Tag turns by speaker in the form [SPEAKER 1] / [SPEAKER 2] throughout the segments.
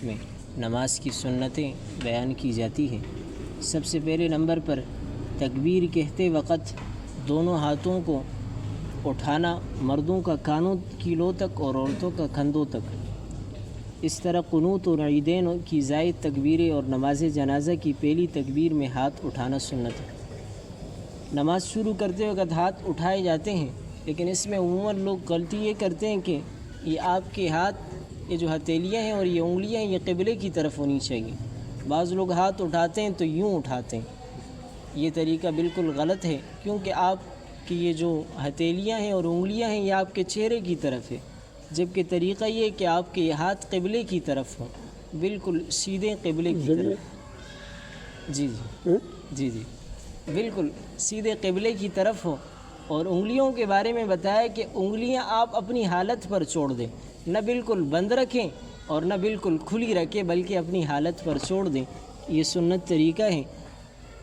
[SPEAKER 1] جس میں نماز کی سنتیں بیان کی جاتی ہیں۔ سب سے پہلے نمبر پر تکبیر کہتے وقت دونوں ہاتھوں کو اٹھانا، مردوں کا کانوں کی لو تک اور عورتوں کا کندھوں تک۔ اس طرح قنوت اور عیدین کی زائد تکبیریں اور نماز جنازہ کی پہلی تکبیر میں ہاتھ اٹھانا سنت ہے۔ نماز شروع کرتے وقت ہاتھ اٹھائے جاتے ہیں، لیکن اس میں عموماً لوگ غلطی یہ کرتے ہیں کہ یہ آپ کے ہاتھ، یہ جو ہتھیلیاں ہیں اور یہ انگلیاں ہیں، یہ قبلے کی طرف ہونی چاہیے۔ بعض لوگ ہاتھ اٹھاتے ہیں تو یوں اٹھاتے ہیں، یہ طریقہ بالکل غلط ہے، کیونکہ آپ کی یہ جو ہتھیلیاں ہیں اور انگلیاں ہیں یہ آپ کے چہرے کی طرف ہے، جبکہ طریقہ یہ ہے کہ آپ کے یہ ہاتھ قبلے کی طرف ہوں، بالکل سیدھے قبلے کی طرف۔ جی بالکل سیدھے قبلے کی طرف ہو۔ اور انگلیوں کے بارے میں بتایا کہ انگلیاں آپ اپنی حالت پر چھوڑ دیں، نہ بالکل بند رکھیں اور نہ بالکل کھلی رکھیں، بلکہ اپنی حالت پر چھوڑ دیں۔ یہ سنت طریقہ ہے،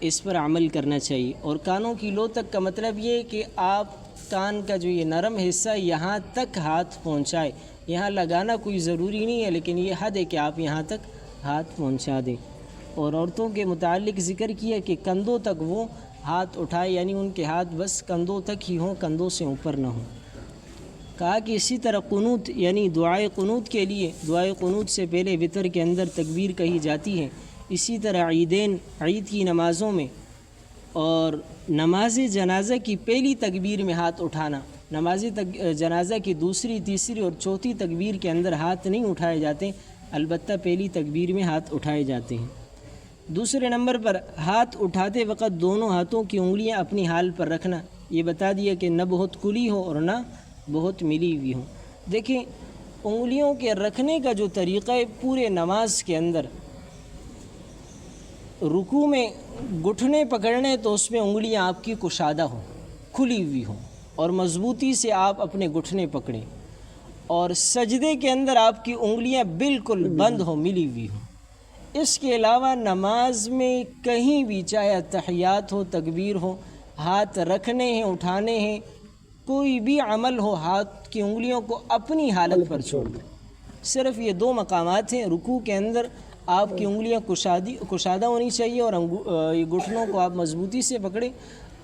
[SPEAKER 1] اس پر عمل کرنا چاہیے۔ اور کانوں کی لو تک کا مطلب یہ ہے کہ آپ کان کا جو یہ نرم حصہ یہاں تک ہاتھ پہنچائے، یہاں لگانا کوئی ضروری نہیں ہے، لیکن یہ حد ہے کہ آپ یہاں تک ہاتھ پہنچا دیں۔ اور عورتوں کے متعلق ذکر کیا کہ کندھوں تک وہ ہاتھ اٹھائے، یعنی ان کے ہاتھ بس کندھوں تک ہی ہوں، کندھوں سے اوپر نہ ہوں۔ کہا کہ اسی طرح قنوت یعنی دعائے قنوت کے لیے دعائے قنوت سے پہلے وتر کے اندر تکبیر کہی جاتی ہے۔ اسی طرح عیدین، عید کی نمازوں میں اور نماز جنازہ کی پہلی تکبیر میں ہاتھ اٹھانا، نماز جنازہ کی دوسری، تیسری اور چوتھی تکبیر کے اندر ہاتھ نہیں اٹھائے جاتے، البتہ پہلی تکبیر میں ہاتھ اٹھائے جاتے ہیں۔ دوسرے نمبر پر ہاتھ اٹھاتے وقت دونوں ہاتھوں کی انگلیاں اپنی حال پر رکھنا، یہ بتا دیا کہ نہ بہت کھلی ہو اور نہ بہت ملی ہوئی ہو۔ دیکھیں انگلیوں کے رکھنے کا جو طریقہ ہے پورے نماز کے اندر، رکوع میں گھٹنے پکڑنے تو اس میں انگلیاں آپ کی کشادہ ہوں، کھلی ہوئی ہوں اور مضبوطی سے آپ اپنے گھٹنے پکڑیں، اور سجدے کے اندر آپ کی انگلیاں بالکل بند ہوں، ملی ہوئی ہوں۔ اس کے علاوہ نماز میں کہیں بھی چاہے تحیات ہو، تکبیر ہو، ہاتھ رکھنے ہیں، اٹھانے ہیں، کوئی بھی عمل ہو، ہاتھ کی انگلیوں کو اپنی حالت پر چھوڑ دیں۔ صرف یہ دو مقامات ہیں، رکوع کے اندر آپ کی انگلیاں کشادہ ہونی چاہیے اور گھٹنوں کو آپ مضبوطی سے پکڑیں،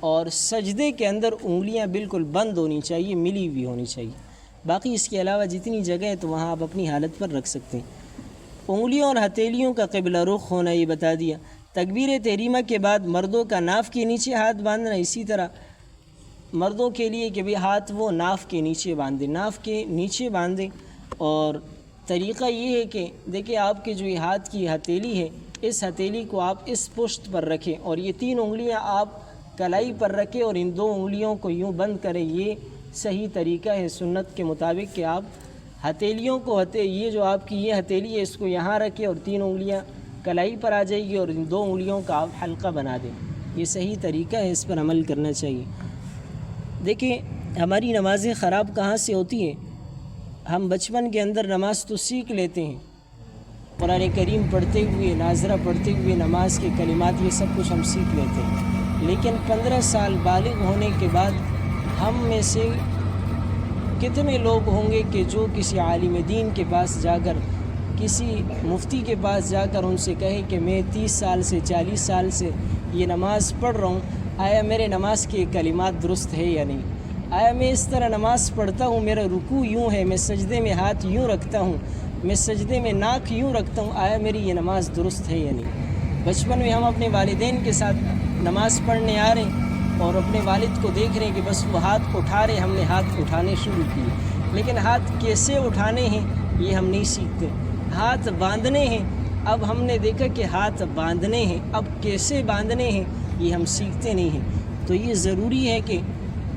[SPEAKER 1] اور سجدے کے اندر انگلیاں بالکل بند ہونی چاہیے، ملی ہوئی ہونی چاہیے۔ باقی اس کے علاوہ جتنی جگہ ہے تو وہاں آپ اپنی حالت پر رکھ سکتے ہیں۔ انگلیوں اور ہتھیلیوں کا قبلہ رخ ہونا یہ بتا دیا۔ تکبیر تحریمہ کے بعد مردوں کا ناف کے نیچے ہاتھ باندھنا، اسی طرح مردوں کے لیے کہ بھی ہاتھ وہ ناف کے نیچے باندھیں، ناف کے نیچے باندھیں۔ اور طریقہ یہ ہے کہ دیکھیں آپ کے جو یہ ہاتھ کی ہتھیلی ہے، اس ہتھیلی کو آپ اس پشت پر رکھیں اور یہ تین انگلیاں آپ کلائی پر رکھیں اور ان دو انگلیوں کو یوں بند کریں۔ یہ صحیح طریقہ ہے سنت کے مطابق کہ آپ ہتھیلیوں کو یہ جو آپ کی یہ ہتھیلی ہے اس کو یہاں رکھیں اور تین انگلیاں کلائی پر آ جائے گی اور ان دو انگلیوں کا آپ حلقہ بنا دیں۔ یہ صحیح طریقہ ہے، اس پر عمل کرنا چاہیے۔ دیکھیں ہماری نمازیں خراب کہاں سے ہوتی ہیں؟ ہم بچپن کے اندر نماز تو سیکھ لیتے ہیں، قرآن کریم پڑھتے ہوئے، ناظرہ پڑھتے ہوئے، نماز کے کلمات، یہ سب کچھ ہم سیکھ لیتے ہیں، لیکن 15 سال بالغ ہونے کے بعد ہم میں سے کتنے لوگ ہوں گے کہ جو کسی عالم دین کے پاس جا کر، کسی مفتی کے پاس جا کر ان سے کہے کہ میں 30 سال سے 40 سال سے یہ نماز پڑھ رہا ہوں، آیا میرے نماز کے کلمات درست ہے یا نہیں؟ آیا میں اس طرح نماز پڑھتا ہوں، میرا رکوع یوں ہے، میں سجدے میں ہاتھ یوں رکھتا ہوں، میں سجدے میں ناک یوں رکھتا ہوں، آیا میری یہ نماز درست ہے یا نہیں؟ بچپن میں ہم اپنے والدین کے ساتھ نماز پڑھنے آ رہے ہیں اور اپنے والد کو دیکھ رہے ہیں کہ بس وہ ہاتھ اٹھا رہے، ہم نے ہاتھ اٹھانے شروع کیے، لیکن ہاتھ کیسے اٹھانے ہیں یہ ہم نہیں سیکھتے۔ ہاتھ باندھنے ہیں، اب ہم نے دیکھا کہ ہاتھ باندھنے ہیں، اب کیسے باندھنے ہیں یہ ہم سیکھتے نہیں ہیں۔ تو یہ ضروری ہے کہ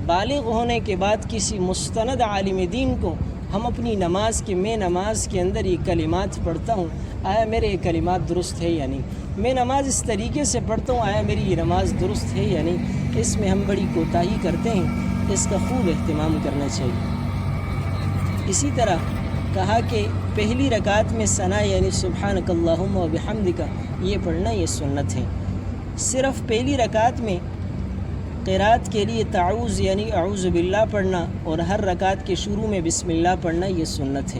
[SPEAKER 1] بالغ ہونے کے بعد کسی مستند عالم دین کو ہم اپنی نماز میں نماز کے اندر یہ کلمات پڑھتا ہوں، آیا میرے یہ کلمات درست ہے یا نہیں؟ میں نماز اس طریقے سے پڑھتا ہوں، آیا میری یہ نماز درست ہے یا نہیں؟ اس میں ہم بڑی کوتاہی کرتے ہیں، اس کا خوب اہتمام کرنا چاہیے۔ اسی طرح کہا کہ پہلی رکعت میں ثنا یعنی سبحانک اللہم و بحمدک یہ پڑھنا یہ سنت ہے۔ صرف پہلی رکعت میں قرات کے لیے تعوذ یعنی اعوذ باللہ پڑھنا اور ہر رکعت کے شروع میں بسم اللہ پڑھنا یہ سنت ہے۔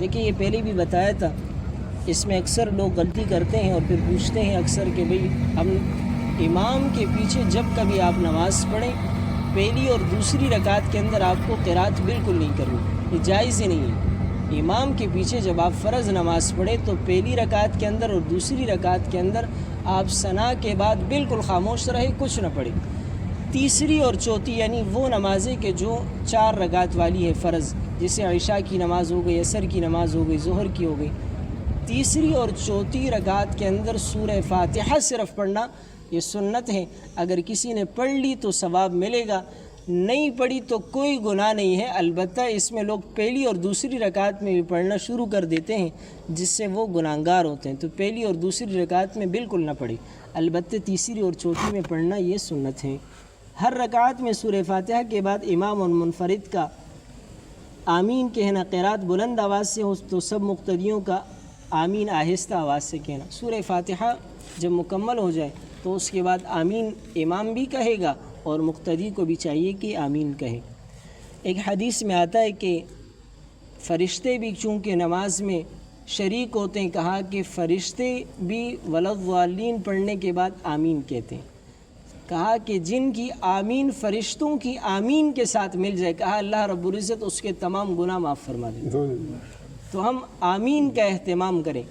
[SPEAKER 1] دیکھیں یہ پہلے بھی بتایا تھا، اس میں اکثر لوگ غلطی کرتے ہیں اور پھر پوچھتے ہیں اکثر کہ بھئی ہم امام کے پیچھے جب کبھی آپ نماز پڑھیں پہلی اور دوسری رکعت کے اندر آپ کو قرات بالکل نہیں کرنی، یہ جائز ہی نہیں ہے۔ امام کے پیچھے جب آپ فرض نماز پڑھیں تو پہلی رکعت کے اندر اور دوسری رکعت کے اندر آپ ثنا کے بعد بالکل خاموش رہے، کچھ نہ پڑھیں۔ تیسری اور چوتھی یعنی وہ نمازیں کہ جو 4 رکعت والی ہے فرض، جیسے عشاء کی نماز ہو گئی، عصر کی نماز ہو گئی، ظہر کی ہو گئی، تیسری اور چوتھی رکعت کے اندر سورہ فاتحہ صرف پڑھنا یہ سنت ہے۔ اگر کسی نے پڑھ لی تو ثواب ملے گا، نہیں پڑھی تو کوئی گناہ نہیں ہے۔ البتہ اس میں لوگ پہلی اور دوسری رکعت میں بھی پڑھنا شروع کر دیتے ہیں جس سے وہ گناہگار ہوتے ہیں، تو پہلی اور دوسری رکعت میں بالکل نہ پڑھی، البتہ تیسری اور چوتھی میں پڑھنا یہ سنت ہے۔ ہر رکعت میں سورہ فاتحہ کے بعد امام اور منفرد کا آمین کہنا، قرات بلند آواز سے ہو تو سب مقتدیوں کا آمین آہستہ آواز سے کہنا۔ سورہ فاتحہ جب مکمل ہو جائے تو اس کے بعد آمین امام بھی کہے گا اور مقتدی کو بھی چاہیے کہ آمین کہے۔ ایک حدیث میں آتا ہے کہ فرشتے بھی چونکہ نماز میں شریک ہوتے ہیں، کہا کہ فرشتے بھی ولضالین پڑھنے کے بعد آمین کہتے ہیں، کہا کہ جن کی آمین فرشتوں کی آمین کے ساتھ مل جائے، کہا اللہ رب العزت اس کے تمام گناہ معاف فرما دے۔ تو ہم آمین کا اہتمام کریں۔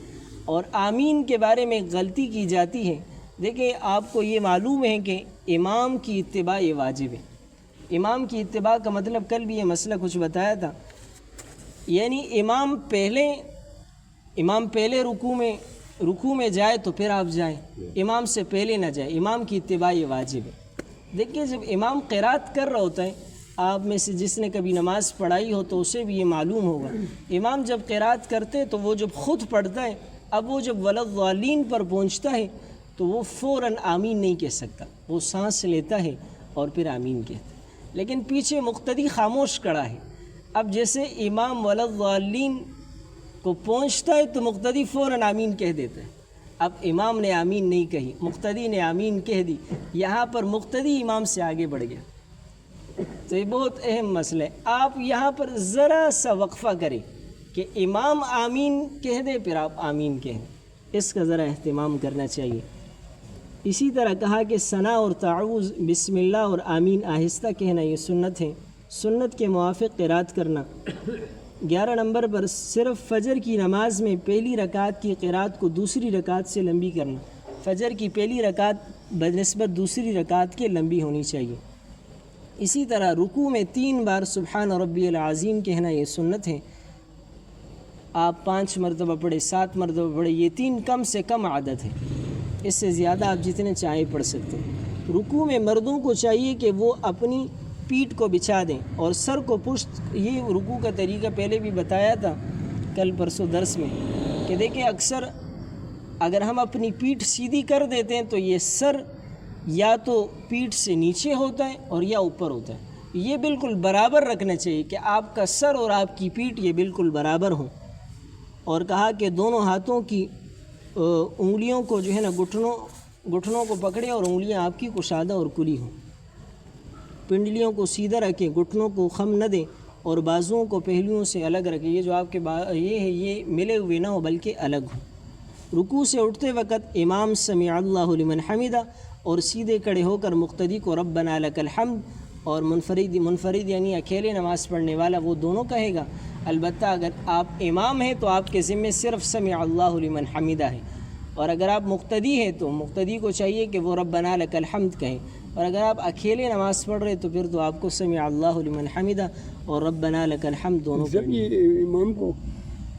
[SPEAKER 1] اور آمین کے بارے میں غلطی کی جاتی ہے، دیکھیں آپ کو یہ معلوم ہے کہ امام کی اتباع یہ واجب ہے۔ امام کی اتباع کا مطلب کل بھی یہ مسئلہ کچھ بتایا تھا، یعنی امام پہلے رکوع میں جائے تو پھر آپ جائیں، امام سے پہلے نہ جائے، امام کی اتباع یہ واجب ہے۔ دیکھیں جب امام قرات کر رہا ہوتا ہے، آپ میں سے جس نے کبھی نماز پڑھائی ہو تو اسے بھی یہ معلوم ہوگا، امام جب قرات کرتے تو وہ جب خود پڑھتا ہے، اب وہ جب ولضالین پر پہنچتا ہے تو وہ فوراً آمین نہیں کہہ سکتا، وہ سانس لیتا ہے اور پھر آمین کہتا ہے، لیکن پیچھے مقتدی خاموش کھڑا ہے۔ اب جیسے امام ولضالین کو پہنچتا ہے تو مقتدی فوراً آمین کہہ دیتا ہے، اب امام نے آمین نہیں کہی، مقتدی نے آمین کہہ دی، یہاں پر مقتدی امام سے آگے بڑھ گیا۔ تو یہ بہت اہم مسئلہ ہے، آپ یہاں پر ذرا سا وقفہ کریں کہ امام آمین کہہ دے پھر آپ آمین کہیں، اس کا ذرا اہتمام کرنا چاہیے۔ اسی طرح کہا کہ ثنا اور تعوذ، بسم اللہ اور آمین آہستہ کہنا یہ سنت ہے۔ سنت کے موافق قرات کرنا۔ 11 نمبر پر صرف فجر کی نماز میں پہلی رکعت کی قرات کو دوسری رکعت سے لمبی کرنا، فجر کی پہلی رکعت بنسبت دوسری رکعت کے لمبی ہونی چاہیے۔ اسی طرح رکوع میں 3 بار سبحان ربی العظیم کہنا یہ سنت ہے، آپ 5 مرتبہ پڑھے، 7 مرتبہ پڑھے، یہ 3 کم سے کم عادت ہے، اس سے زیادہ آپ جتنے چاہیں پڑھ سکتے ہیں۔ رکوع میں مردوں کو چاہیے کہ وہ اپنی پیٹھ کو بچھا دیں اور سر کو پشت، یہ رکوع کا طریقہ پہلے بھی بتایا تھا کل پرسوں درس میں، کہ دیکھیں اکثر اگر ہم اپنی پیٹھ سیدھی کر دیتے ہیں تو یہ سر یا تو پیٹھ سے نیچے ہوتا ہے اور یا اوپر ہوتا ہے، یہ بالکل برابر رکھنا چاہیے کہ آپ کا سر اور آپ کی پیٹھ یہ بالکل برابر ہوں۔ اور کہا کہ دونوں ہاتھوں کی انگلیوں کو جو ہے نا گھٹنوں کو پکڑیں اور انگلیاں آپ کی کشادہ اور کھلی ہوں، پنڈلیوں کو سیدھا رکھیں، گھٹنوں کو خم نہ دیں اور بازوؤں کو پہلوؤں سے الگ رکھیں، یہ جو آپ کے یہ ہے یہ ملے ہوئے نہ ہو بلکہ الگ ہو۔ رکوع سے اٹھتے وقت امام سمع اللہ لمن حمدہ اور سیدھے کھڑے ہو کر مقتدی کو ربنا لک الحمد، اور منفرد یعنی اکیلے نماز پڑھنے والا وہ دونوں کہے گا۔ البتہ اگر آپ امام ہیں تو آپ کے ذمے صرف سمع اللہ لمن حمدہ ہے، اور اگر آپ مقتدی ہیں تو مقتدی کو چاہیے کہ وہ ربنا لک الحمد کہیں، اور اگر آپ اکیلے نماز پڑھ رہے تو پھر تو آپ کو سمع اللہ لمن حمدہ اور ربنا لک الحمد دونوں
[SPEAKER 2] جب یہ امام کو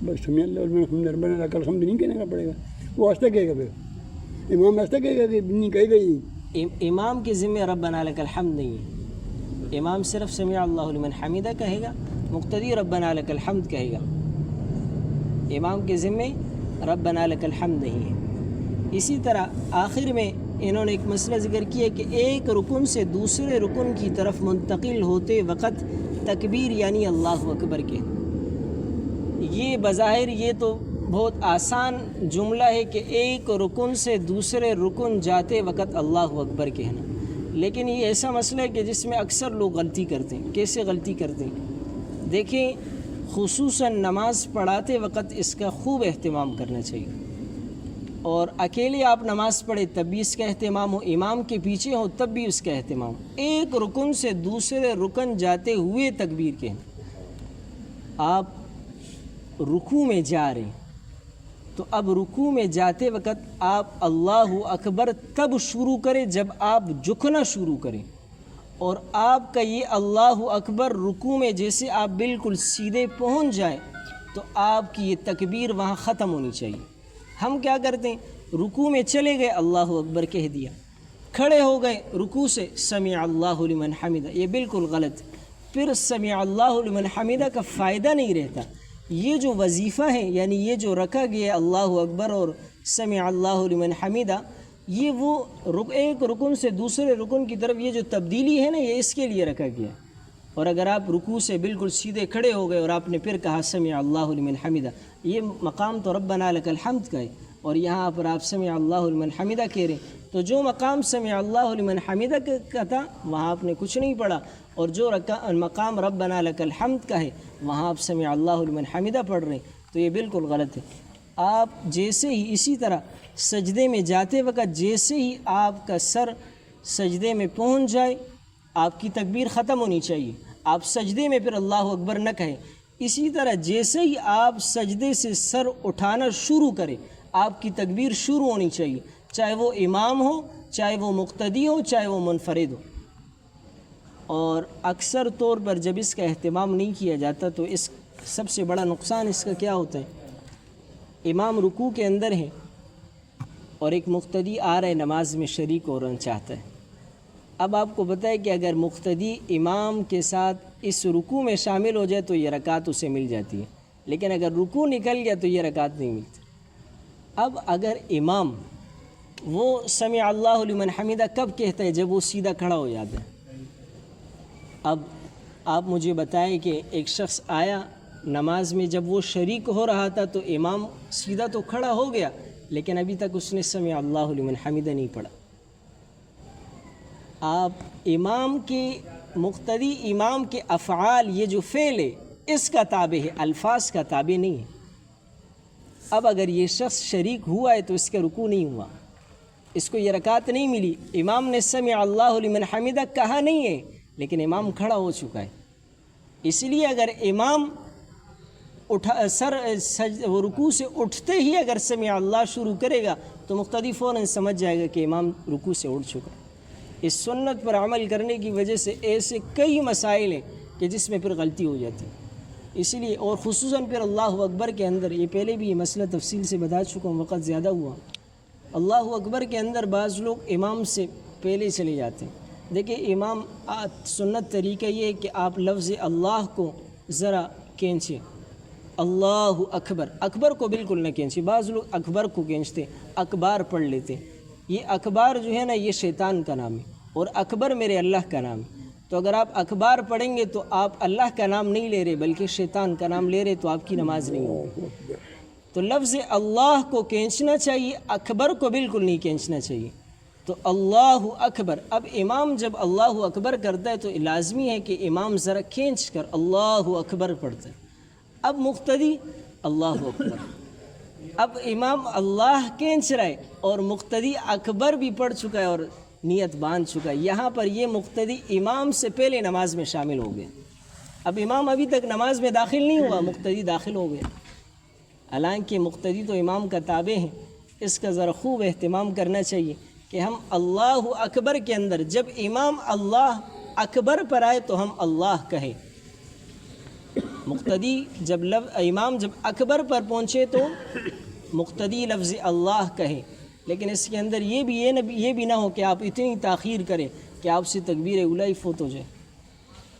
[SPEAKER 2] بس سمع اللہ لمن حمدہ ربنا لک الحمد نہیں کہنے کا پڑے گا، وہ آہستہ کہے گا، پھر امام آہستہ کہے گا کہ نہیں کہے گا ہی؟
[SPEAKER 1] امام کے ذمے ربنا لک الحمد نہیں ہے، امام صرف سمع اللہ لمن حمدہ کہے گا، مقتدی ربنا لک الحمد کہے گا، امام کے ذمے ربنا لک الحمد نہیں ہے۔ اسی طرح آخر میں انہوں نے ایک مسئلہ ذکر کیا کہ ایک رکن سے دوسرے رکن کی طرف منتقل ہوتے وقت تکبیر یعنی اللہ اکبر کے، یہ بظاہر یہ تو بہت آسان جملہ ہے کہ ایک رکن سے دوسرے رکن جاتے وقت اللہ اکبر کہنا، لیکن یہ ایسا مسئلہ ہے کہ جس میں اکثر لوگ غلطی کرتے ہیں. کیسے غلطی کرتے ہیں؟ دیکھیں، خصوصاً نماز پڑھاتے وقت اس کا خوب اہتمام کرنا چاہیے. اور اکیلے آپ نماز پڑھے تب بھی اس کا اہتمام ہو، امام کے پیچھے ہو تب بھی اس کا اہتمام ہو. ایک رکن سے دوسرے رکن جاتے ہوئے تکبیر کہیں. آپ رکوع میں جا رہے ہیں تو اب رکوع میں جاتے وقت آپ اللہ اکبر تب شروع کریں جب آپ جھکنا شروع کریں، اور آپ کا یہ اللہ اکبر رکوع میں جیسے آپ بالکل سیدھے پہنچ جائیں تو آپ کی یہ تکبیر وہاں ختم ہونی چاہیے. ہم کیا کرتے ہیں، رکوع میں چلے گئے اللہ اکبر کہہ دیا، کھڑے ہو گئے رکوع سے سمع اللہ لمن حمدہ، یہ بالکل غلط. پھر سمع اللہ لمن حمدہ کا فائدہ نہیں رہتا. یہ جو وظیفہ ہے، یعنی یہ جو رکھا گیا اللہ اکبر اور سمع اللہ لمن حمدہ، یہ وہ ایک رکن سے دوسرے رکن کی طرف یہ جو تبدیلی ہے نا، یہ اس کے لیے رکھا گیا. اور اگر آپ رکوع سے بالکل سیدھے کھڑے ہو گئے اور آپ نے پھر کہا سمع اللہ لمن حمدہ، یہ مقام تو ربنا لک الحمد کا ہے، اور یہاں پر آپ سمع اللہ لمن حمدہ کہہ رہے ہیں. تو جو مقام سمع اللہ لمن حمدہ کا تھا وہاں آپ نے کچھ نہیں پڑھا، اور جو مقام ربنا لک الحمد کا ہے وہاں آپ سمع اللہ لمن حمدہ پڑھ رہے ہیں. تو یہ بالکل غلط ہے. آپ جیسے ہی اسی طرح سجدے میں جاتے وقت جیسے ہی آپ کا سر سجدے میں پہنچ جائے آپ کی تکبیر ختم ہونی چاہیے. آپ سجدے میں پھر اللہ اکبر نہ کہیں. اسی طرح جیسے ہی آپ سجدے سے سر اٹھانا شروع کریں آپ کی تکبیر شروع ہونی چاہیے، چاہے وہ امام ہو، چاہے وہ مقتدی ہو، چاہے وہ منفرد ہو. اور اکثر طور پر جب اس کا اہتمام نہیں کیا جاتا تو اس سب سے بڑا نقصان اس کا کیا ہوتا ہے، امام رکوع کے اندر ہے اور ایک مقتدی آ رہا ہے نماز میں شریک ہونا چاہتا ہے. اب آپ کو پتہ ہے کہ اگر مقتدی امام کے ساتھ اس رکوع میں شامل ہو جائے تو یہ رکعت اسے مل جاتی ہے، لیکن اگر رکوع نکل گیا تو یہ رکعت نہیں ملتی. اب اگر امام وہ سمع اللہ لمن حمدہ کب کہتا ہے، جب وہ سیدھا کھڑا ہو جاتا ہے. اب آپ مجھے بتائیں کہ ایک شخص آیا نماز میں، جب وہ شریک ہو رہا تھا تو امام سیدھا تو کھڑا ہو گیا لیکن ابھی تک اس نے سمع اللہ لمن حمدہ نہیں پڑھا. آپ امام کے مقتدی امام کے افعال، یہ جو فعل ہے اس کا تابع ہے، الفاظ کا تابع نہیں ہے. اب اگر یہ شخص شریک ہوا ہے تو اس کا رکوع نہیں ہوا، اس کو یہ رکعت نہیں ملی. امام نے سمع اللہ لمن حمدہ کہا نہیں ہے لیکن امام کھڑا ہو چکا ہے. اس لیے اگر امام وہ رکوع سے اٹھتے ہی اگر سمع اللہ شروع کرے گا تو مقتدی فوراً سمجھ جائے گا کہ امام رکوع سے اٹھ چکا ہے. اس سنت پر عمل کرنے کی وجہ سے ایسے کئی مسائل ہیں کہ جس میں پھر غلطی ہو جاتی ہے. اسی لیے اور خصوصاً پھر اللہ اکبر کے اندر، یہ پہلے بھی یہ مسئلہ تفصیل سے بتا چکا ہوں، وقت زیادہ ہوا. اللہ اکبر کے اندر بعض لوگ امام سے پہلے چلے جاتے ہیں. دیکھیں امام سنت طریقہ یہ ہے کہ آپ لفظ اللہ کو ذرا کھینچیں، اللہ اکبر، اکبر کو بالکل نہ کھینچیں. بعض لوگ اکبر کو کھینچتے، اکبار پڑھ لیتے. یہ اکبار جو ہے نا یہ شیطان کا نام ہے اور اکبر میرے اللہ کا نام ہے. تو اگر آپ اکبار پڑھیں گے تو آپ اللہ کا نام نہیں لے رہے بلکہ شیطان کا نام لے رہے، تو آپ کی نماز نہیں ہوگی. تو لفظ اللہ کو کھینچنا چاہیے، اکبر کو بالکل نہیں کھینچنا چاہیے. تو اللہ اکبر. اب امام جب اللہ اکبر کرتا ہے تو لازمی ہے کہ امام ذرا کھینچ کر اللہ اکبر پڑھتا ہے. اب مقتدی اللہ اکبر، اب امام اللہ کھینچ رہا ہے اور مقتدی اکبر بھی پڑھ چکا ہے اور نیت باندھ چکا ہے. یہاں پر یہ مقتدی امام سے پہلے نماز میں شامل ہو گئے. اب امام ابھی تک نماز میں داخل نہیں ہوا، مقتدی داخل ہو گیا. حالانکہ مقتدی تو امام کا تابع ہے. اس کا ذرا خوب اہتمام کرنا چاہیے کہ ہم اللہ اکبر کے اندر جب امام اللہ اکبر پر آئے تو ہم اللہ کہیں. مقتدی امام جب اکبر پر پہنچے تو مقتدی لفظ اللہ کہیں. لیکن اس کے اندر یہ بھی نہ ہو کہ آپ اتنی تاخیر کریں کہ آپ سے تکبیر اولیٰ ہی فوت ہو جائے.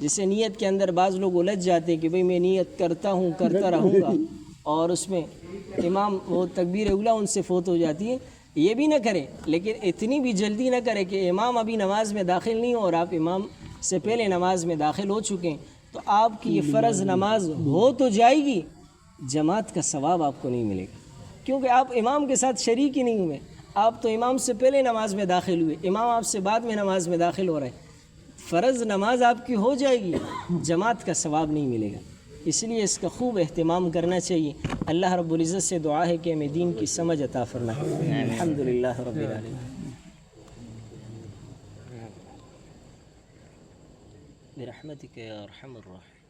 [SPEAKER 1] جسے نیت کے اندر بعض لوگ الجھ جاتے ہیں کہ بھئی میں نیت کرتا رہوں گا اور اس میں امام وہ تکبیر اولیٰ ان سے فوت ہو جاتی ہے. یہ بھی نہ کرے، لیکن اتنی بھی جلدی نہ کرے کہ امام ابھی نماز میں داخل نہیں ہو اور آپ امام سے پہلے نماز میں داخل ہو چکے ہیں تو آپ کی یہ فرض نماز ہو تو جائے گی، جماعت کا ثواب آپ کو نہیں ملے گا کیونکہ آپ امام کے ساتھ شریک ہی نہیں ہوئے. آپ تو امام سے پہلے نماز میں داخل ہوئے، امام آپ سے بعد میں نماز میں داخل ہو رہے ہیں، فرض نماز آپ کی ہو جائے گی، جماعت کا ثواب نہیں ملے گا، اس لیے اس کا خوب اہتمام کرنا چاہیے۔ اللہ رب العزت سے دعا ہے کہ ہمیں دین کی سمجھ عطا فرمائے۔ الحمدللہ رب العالمین برحمتک یا ارحم الراحمین۔